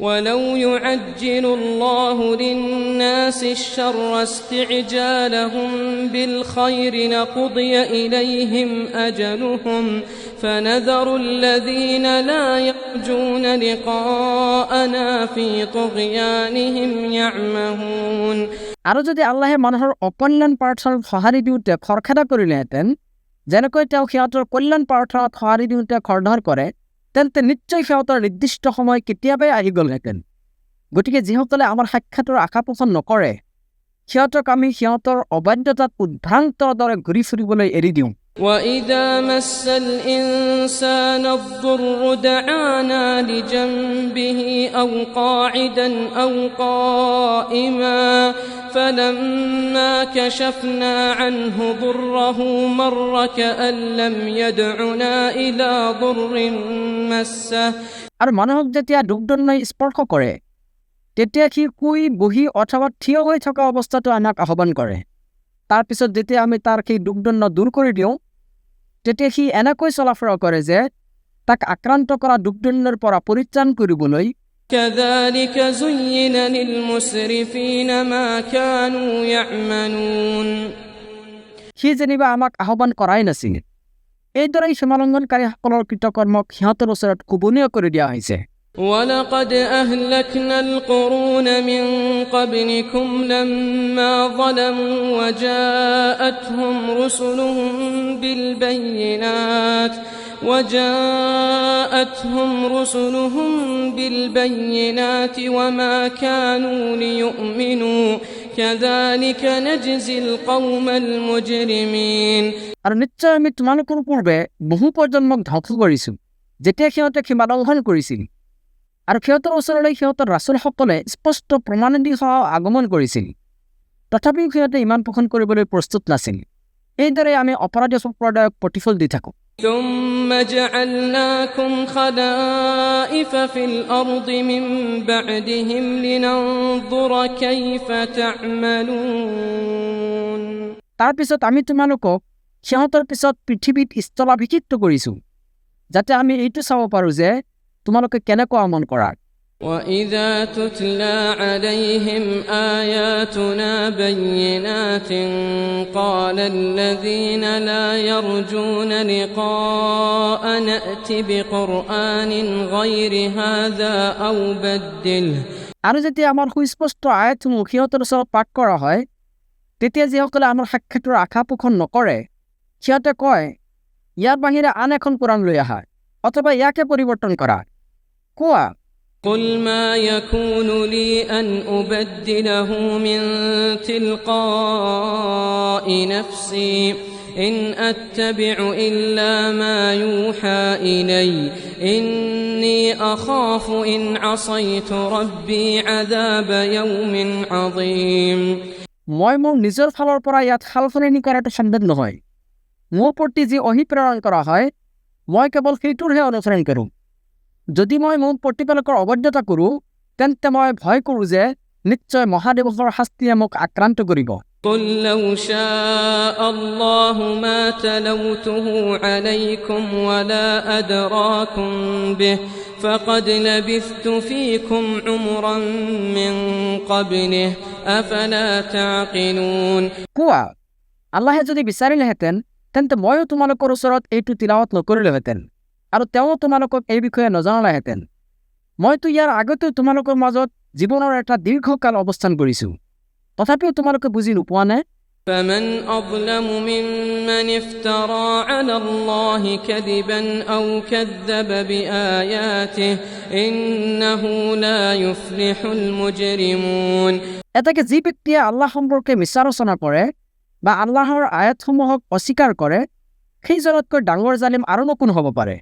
ولو يعجل الله للناس الشر استعجالهم بالخير لقضي إليهم أجلهم فنذر الذين لا يرجون لقاءنا في طغيانهم يعمهون আৰু যদি আল্লাহে মানুহৰ অকল্যাণ প্ৰাৰ্থনাত সঁহাৰি দিওঁতে খৰখেদা কৰিলেহেঁতেন, যেনেকৈ তেওঁ সিহঁতৰ কল্যাণ প্ৰাৰ্থনাত সঁহাৰি দিওঁতে খৰধৰ কৰে, তেন্তে নিশ্চয় সিহঁতৰ নিৰ্দিষ্ট সময় কেতিয়াবাই আহি গ'লহেঁতেন। গতিকে যিসকলে আমাৰ সাক্ষাতৰ আশা পোষণ নকৰে, সিহঁতক আমি সিহঁতৰ অবাধ্যতাত উদ্ভ্ৰান্তৰ দৰে ঘূৰি ফুৰিবলৈ এৰি দিওঁ। وإذا مس الإنسان الضر دعانا لجنبه أو قاعدا أو قائما فلما كشفنا عنه ضره مر كأن لم يدعنا إلى ضر مسه আৰু মানুহক যেতিয়া দুৰ্দণ্ডই স্পৰ্শ কৰে, তেতিয়া সি শুই বহি অথবা থিয় হৈ থকা অৱস্থাটো আমাক আহ্বান কৰে। তাৰপিছত যেতিয়া আমি তাৰ সেই দুৰ্দণ্ড দূৰ কৰি দিওঁ, তেতিয়া সি এনেকৈ চলাফৰা কৰে যে তাক আক্ৰান্ত কৰা দুৰ্দণ্ডৰ পৰা পৰিত্ৰাণ কৰিবলৈ كذلك زين للمسرفين ما كانوا يعملون সি যেনিবা আমাক আহ্বান কৰাই নাছিল। এইদৰেই সীমালংঘনকাৰীসকলৰ কৃতকৰ্মক সিহঁতৰ ওচৰত কোবনীয় কৰি দিয়া হৈছে। ولقد أهلكنا القرون من قبلكم لما ظلموا وجاءتهم رسلهم بالبينات وما كانوا ليؤمنوا كذلك نجزي القوم المجرمين আৰু নিশ্চয় আমি তোমালোকৰ পূৰ্বে বহু প্ৰজন্মক ধ্বংস কৰিছো, যেতিয়া সিহঁতে সীমালংঘন কৰিছিল আৰু সিহঁতৰ ওচৰলৈ সিহঁতৰ ৰাছুলসকলে স্পষ্ট প্ৰমাণাদি সহ আগমন কৰিছিল, তথাপিও সিহঁতে ইমান পোষণ কৰিবলৈ প্ৰস্তুত নাছিল। এইদৰে আমি অপৰাধী সম্প্ৰদায়ক প্ৰতিফল দি থাকোঁ। ثم جعلناكم خلائف في الأرض من بعدهم لننظر كيف تعملون তাৰপিছত আমি তোমালোকক সিহঁতৰ পিছত পৃথিৱীত স্থলাভিষিক্ত কৰিছোঁ, যাতে আমি এইটো চাব পাৰোঁ যে তোমালোকে কেনেকুৱা আমল কৰা। وإذا تتلى عليهم آياتنا بينات قال الذين لا يرجون لقاءنا ائت بقرآن غير هذا أو بدله আৰু যেতিয়া আমাৰ সুস্পষ্ট আয়াতসমূহ সিহঁতৰ ওচৰত পাঠ কৰা হয়, তেতিয়া যিসকলে আমাৰ সাক্ষাতৰ আশা পোষণ নকৰে, সিহঁতে কয়, ইয়াৰ বাহিৰে আন এখন কোৰাণ লৈ আহা, অথবা ইয়াকে পৰিৱৰ্তন কৰা। কোৱা, قل ما يكون لي أن أبدله من تلقاء نفسي إن أتبع إلا ما يوحى إلي إني أخاف إن عصيت ربي عذاب يوم عظيم মই মোৰ নিজৰ ফালৰ পৰা ইয়াত সালসলনি কৰাটো সম্ভৱ নহয়। মোৰ প্ৰতি যি অভিপ্ৰেৰণ কৰা হয়, মই কেৱল সেইটোৰহে অনুসৰণ কৰোঁ। যদি মই মোৰ প্ৰতিপালকৰ অবৈধতা কৰোঁ, তেন্তে মই ভয় কৰোঁ যে নিশ্চয় মহাদিৱসৰ শাস্তিয়ে মোক আক্ৰান্ত কৰিব। قل لو شاء الله ما تلوته عليكم ولا أدراكم به فقد لبثت فيكم عمرا من قبله أفلا تعقلون কোৱা, আল্লাহে যদি বিচাৰিলেহেঁতেন, তেন্তে ময়ো তোমালোকৰ ওচৰত এইটো তিলাৱত নকৰিলোহেঁতেন আৰু তেওঁ তোমালোকক এই বিষয়ে নজনালেহেঁতেন। মইতো ইয়াৰ আগতে তোমালোকৰ মাজত জীৱনৰ এটা দীৰ্ঘকাল অৱস্থান কৰিছোঁ, তথাপিও তোমালোকে বুজি নোপোৱা নে? فمن أظلم ممن افترى على الله كذبا أو كذب بآياته إنه لا يفلح المجرمون এটাকে যি ব্যক্তিয়ে আল্লাহ সম্পৰ্কে মিছা ৰচনা কৰে বা আল্লাহৰ আয়াতসমূহক অস্বীকাৰ কৰে, সেইজনতকৈ ডাঙৰ জালিম আৰুনো কোন হ'ব পাৰে?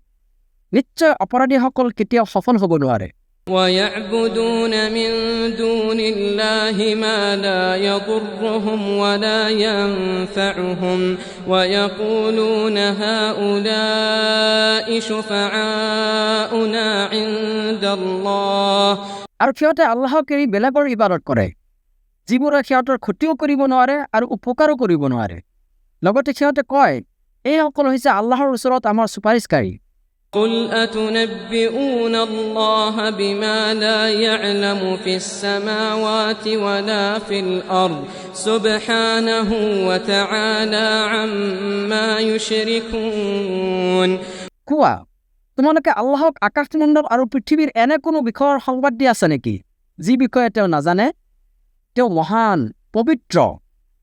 নিশ্চয় অপৰাধীসকল কেতিয়াও সফল হ'ব নোৱাৰে। ويعبدون من دون الله ما لا يضرهم ولا ينفعهم ويقولون هؤلاء شفعاؤنا عند الله আৰু সিহঁতে আল্লাহক এৰি বেলেগৰ ইবাদত কৰে, যিবোৰে সিহঁতৰ ক্ষতিও কৰিব নোৱাৰে আৰু উপকাৰো কৰিব নোৱাৰে। লগতে সিহঁতে কয়, এইসকল হৈছে আল্লাহৰ ওচৰত আমাৰ চুপাৰিশকাৰী। قل أتنبئون الله بما لا يعلم في السماوات ولا في الأرض سبحانه وتعالى عما يشركون কোৱা তোমালোকে আল্লাহক আকাশমণ্ডল আৰু পৃথিৱীৰ এনে কোনো বিষয়ৰ সংবাদ দি আছে নেকি যি বিষয়ে তেওঁ নাজানে তেওঁ মহান পবিত্ৰ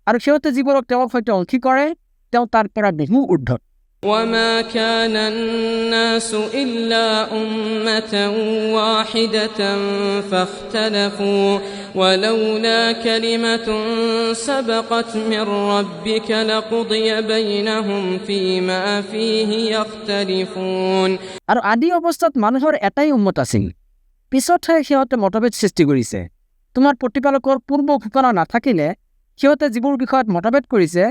আৰু সিহঁতে যিবোৰক তেওঁৰ সৈতে অংশী কৰে তেওঁ তাৰ পৰা বহু ঊৰ্ধ্বত وما كان الناس إلا أمة واحدة فاختلفوا ولولا كلمة سبقت من ربك لقضي بينهم فيما فيه يختلفون আৰু আদি অৱস্থাত মানুহৰ এটাই উম্মত আছিল পিছতহে সিহঁতে মতভেদ সৃষ্টি কৰিছে তোমাৰ প্ৰতিপালকৰ পূৰ্ব ঘোষণা নাথাকিলে সিহঁতে যিবোৰ বিষয়ত মতভেদ কৰিছে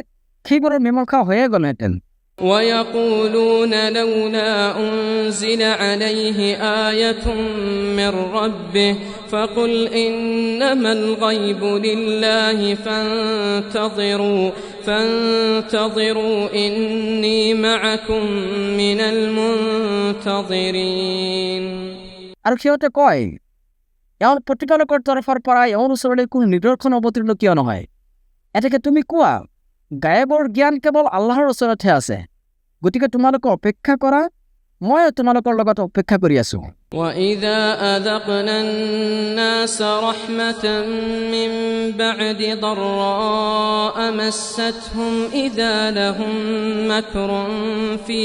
সেইবোৰৰ মীমাংসা হৈয়ে গ'লহেঁতেন ويقولون لولا أنزل عليه آية من ربه فقل إنما الغيب لله فانتظروا إني معكم من المنتظرين আৰু সিহঁতে কয় এওঁৰ প্ৰতিপালকৰ তৰফৰ পৰা এওঁৰ ওচৰলৈ কোনো নিদৰ্শন অৱতীৰ্ণ কিয় নহয় এতেকে তুমি কোৱা গায়বৰ জ্ঞান কেৱল আল্লাহৰ ওচৰতহে আছে গতিকে তোমালোকে অপেক্ষা কৰা মই তোমালোকৰ লগত অপেক্ষা কৰি আছো وإذا أذقنا الناس رحمة من بعد ضراء مستهم إذا لهم مكر في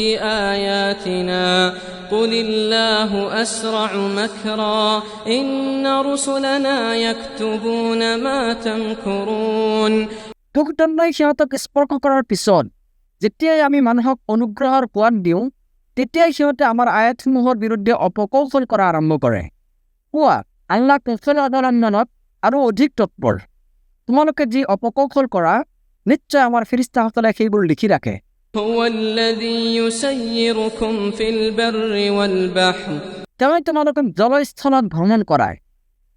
آياتنا قل الله أسرع مكرا إن رسلنا يكتبون ما تمكرون দুখদণ্ডই সিহঁতক স্পৰ্শ কৰাৰ পিছত যেতিয়াই আমি মানুহক অনুগ্ৰহৰ সোৱাদ দিওঁ তেতিয়াই সিহঁতে আমাৰ আয়াতসমূহৰ বিৰুদ্ধে অপকৌশল কৰা আৰম্ভ কৰে কোৱা আল্লাহ কৌশল অৱলম্বনত আৰু অধিক তৎপৰ তোমালোকে যি অপকৌশল কৰা নিশ্চয় আমাৰ ফেৰিস্তাসকলে সেইবোৰ লিখি ৰাখে هو الذي يسيركم في البر والبحر তেওঁই তোমালোকক জলস্থলত ভ্ৰমণ কৰায়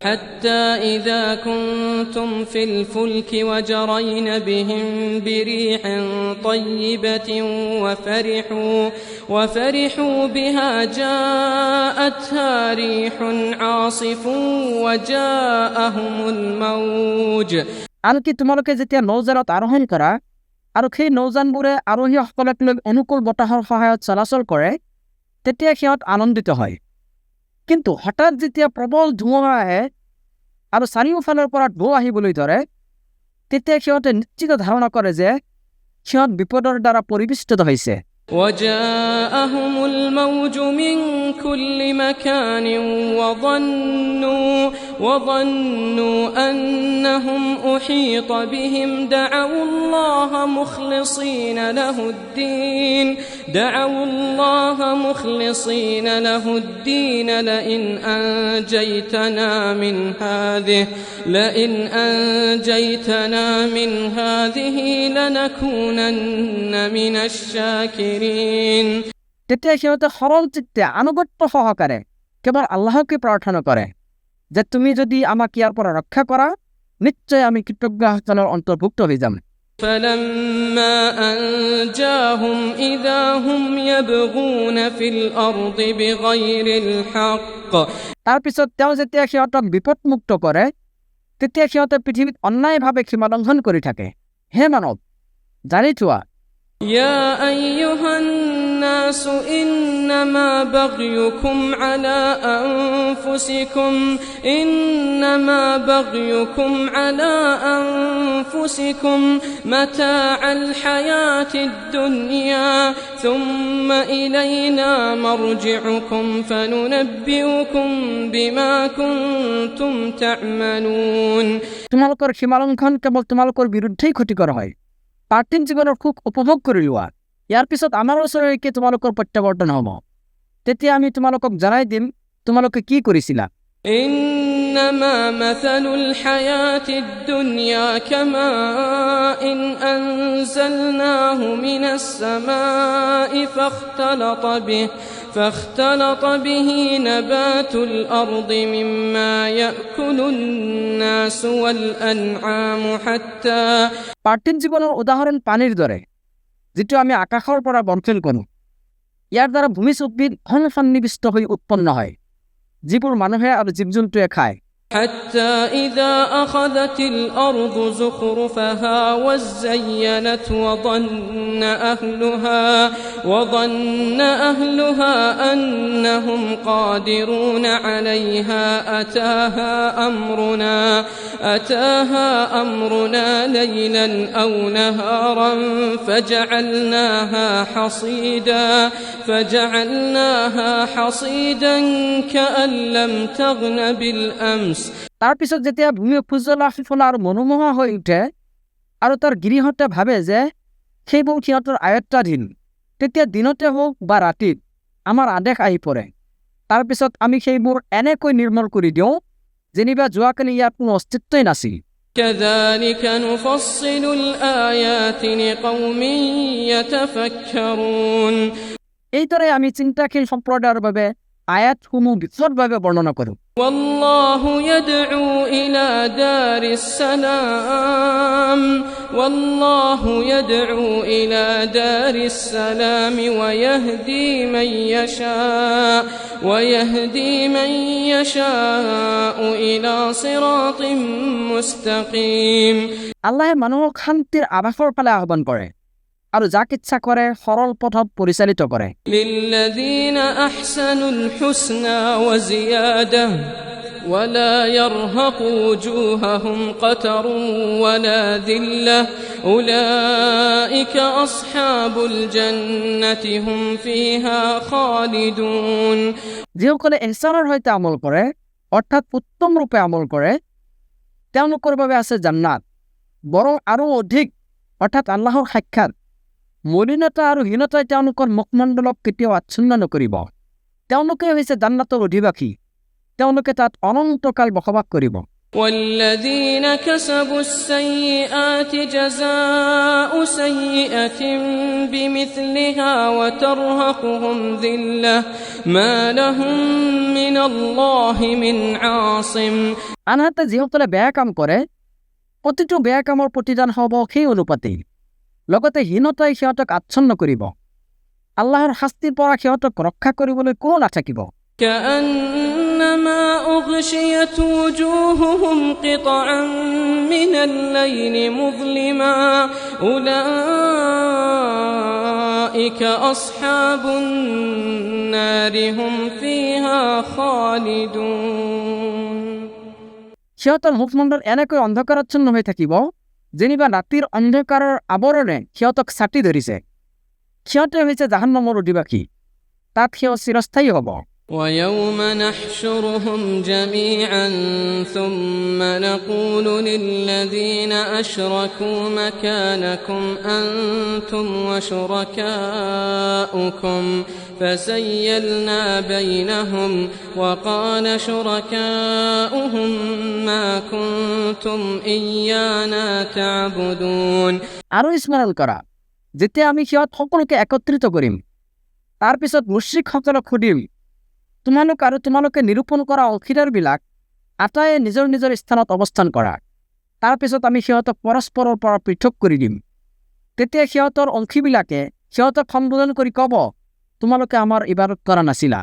حتى إذا كنتم في الفلك وجرين بهم بريح طيبة وفرحوا بها جاءتها ريح عاصف وجاءهم الموج আনকি তোমালোকে যেতিয়া নৌজানত আৰোহণ কৰা আৰু সেই নৌজানবোৰে আৰোহীসকলক লৈ অনুকূল বতাহৰ সহায়ত চলাচল কৰে তেতিয়া সিহঁত আনন্দিত হয় কিন্তু হঠাৎ যেতিয়া প্ৰবল ধুমুহা আহে আৰু চাৰিওফালৰ পৰা ঢৌ আহিবলৈ ধৰে তেতিয়া সিহঁতে নিশ্চিত ধাৰণা কৰে যে সিহঁত বিপদৰ দ্বাৰা পৰিবেষ্টিত হৈছে وجاءهم الموج من كل مكان وظنوا أنهم أحيط بهم دعوا الله مخلصين له الدين لئن أنجيتنا من هذه لنكونن من الشاكرين তেতিয়া সিহঁতে সৰল চিত্তে আনুগত্য সহকাৰে কেৱল আল্লাহকে প্ৰাৰ্থনা কৰে যে তুমি যদি আমাক ইয়াৰ পৰা ৰক্ষা কৰা নিশ্চয় আমি কৃতজ্ঞসকলৰ অন্তৰ্ভুক্ত হৈ যাম فلما أنجاهم إذا هم يبغون في الأرض بغير الحق তাৰপিছত তেওঁ যেতিয়া সিহঁতক বিপদমুক্ত কৰে তেতিয়া সিহঁতে পৃথিৱীত অন্যায়ভাৱে সীমা লংঘন কৰি থাকে হে মানৱ জানি থোৱা يا أيها الناس إنما بغيكم على أنفسكم متاع الحياة الدنيا ثم إلينا مرجعكم فننبئكم بما كنتم تعملون তোমালোকৰ সীমা লংঘন কেৱল তোমালোকৰ বিৰুদ্ধেই ক্ষতিকৰ হয় পাৰ্থিৱ জীৱনৰ সুখ উপভোগ কৰি লোৱা ইয়াৰ পিছত আমাৰ ওচৰলৈকে তোমালোকৰ প্ৰত্যাৱৰ্তন হ'ব তেতিয়া আমি তোমালোকক জনাই দিম তোমালোকে কি কৰিছিলা إنما مثل الحياة الدنيا كماء أنزلناه من السماء فاختلط به نبات الأرض مما يأكل الناس والأنعام حتى পাৰ্থিৱ জীৱনৰ উদাহৰণ পানীৰ দৰে যিটো আমি আকাশৰ পৰা বৰ্ষণ কৰোঁ ইয়াৰ দ্বাৰা ভূমিজ উদ্ভিদ ঘন সন্নিৱিষ্ট হৈ উৎপন্ন হয়, যিবোৰ মানুহে আৰু জীৱ জন্তুৱে খায়। حتى إذا أخذت الأرض زخرفها وزينت وظن أهلها أنهم قادرون عليها أتاها أمرنا ليلا أو نهارا فجعلناها حصيدا كأن لم تغن بالأمس। তাৰ পিছত যেতিয়া ভূমি উজ্জ্বলা সুফলা আৰু মনোমোহা হৈ উঠে আৰু তাৰ গৃহতে ভাবে যে সেইবোৰ সিহঁতৰ আয়ত্তাধীন, তেতিয়া দিনতে হওক বা ৰাতিত আমাৰ আদেশ আহি পৰে। তাৰপিছত আমি সেইবোৰ এনেকৈ নিৰ্মল কৰি দিওঁ যেনিবা যোৱাকালি ইয়াৰ কোনো অস্তিত্বই নাছিল। كذلك نفصل الآيات لقوم يتفكرون। এইদৰে আমি চিন্তাশীল সম্প্ৰদায়ৰ বাবে আয়াতসমূহ বিশদভাৱে বৰ্ণনা কৰোঁ। والله يدعو إلى دار السلام ويهدي من يشاء إلى صراط مستقيم। আল্লাহে মানুহক শান্তিৰ আৱাসৰ ফালে আহ্বান কৰে আৰু যাক ইচ্ছা কৰে সৰল পথত পৰিচালিত কৰে। للذين أحسنوا الحسنى وزيادة ولا يرهق وجوههم قتر ولا ذلة أولئك أصحاب الجنة هم فيها خالدون। যিসকলে ইহসানৰ সৈতে আমল কৰে অৰ্থাৎ উত্তম ৰূপে আমল কৰে তেওঁলোকৰ বাবে আছে জান্নাত, বৰং আৰু অধিক অৰ্থাৎ আল্লাহৰ সাক্ষাৎ, মলিনতা আৰু হীনতাই তেওঁলোকৰ মুখমণ্ডলক কেতিয়াও আচ্ছন্ন নকৰিব। তেওঁলোকে হৈছে জান্নাতৰ অধিবাসী, তেওঁলোকে তাত অনন্তকাল বসবাস কৰিব। والذين كسبوا السيئات جزاء سيئة بمثلها وترهقهم ذلة ما لهم من الله من عاصم। আনহাতে যিসকলে বেয়া কাম কৰে প্ৰতিটো বেয়া কামৰ প্ৰতিদান হ'ব সেই অনুপাতেই, লগতে হীনতাই সিহঁতক আচ্ছন্ন কৰিব। আল্লাহৰ শাস্তিৰ পৰা সিহঁতক ৰক্ষা কৰিবলৈ কোনো নাথাকিব। كأنما أغشيت وجوههم قطعا من الليل مظلما أولئك أصحاب النار هم فيها خالدون। সিহঁতৰ মুখমণ্ডল এনেকৈ অন্ধকাৰাচ্ছন্ন হৈ থাকিব যেনিবা ৰাতিৰ অন্ধকাৰৰ আৱৰণে সিহঁতক ছাটি ধৰিছে। সিহঁতে হৈছে জাহান্নামৰ অধিবাসী, তাত সিহঁত চিৰস্থায়ী হ'ব। ويوم نحشرهم جميعا ثم نقول للذين أشركوا مكانكم أنتم وشركاؤكم فزيلنا بينهم وقال شركاؤهم ما كنتم إيانا تعبدون। আৰু স্মৰণ কৰা যেতিয়া আমি সিহঁত সকলোকে একত্ৰিত কৰিম, তাৰ পিছত মুশ্ৰিকসকলক সুধিম তোমালোক আৰু তোমালোকে নিৰূপণ কৰা অংশীদাৰবিলাক আটায়ে নিজৰ নিজৰ স্থানত অৱস্থান কৰা। তাৰ পিছত আমি সিহঁতক পৰস্পৰৰ পৰা পৃথক কৰি দিম। তেতিয়া সিহঁতৰ অংশীবিলাকে সিহঁতক সম্বোধন কৰি ক'ব তোমালোকে আমাৰ ইবাদত কৰা নাছিলা।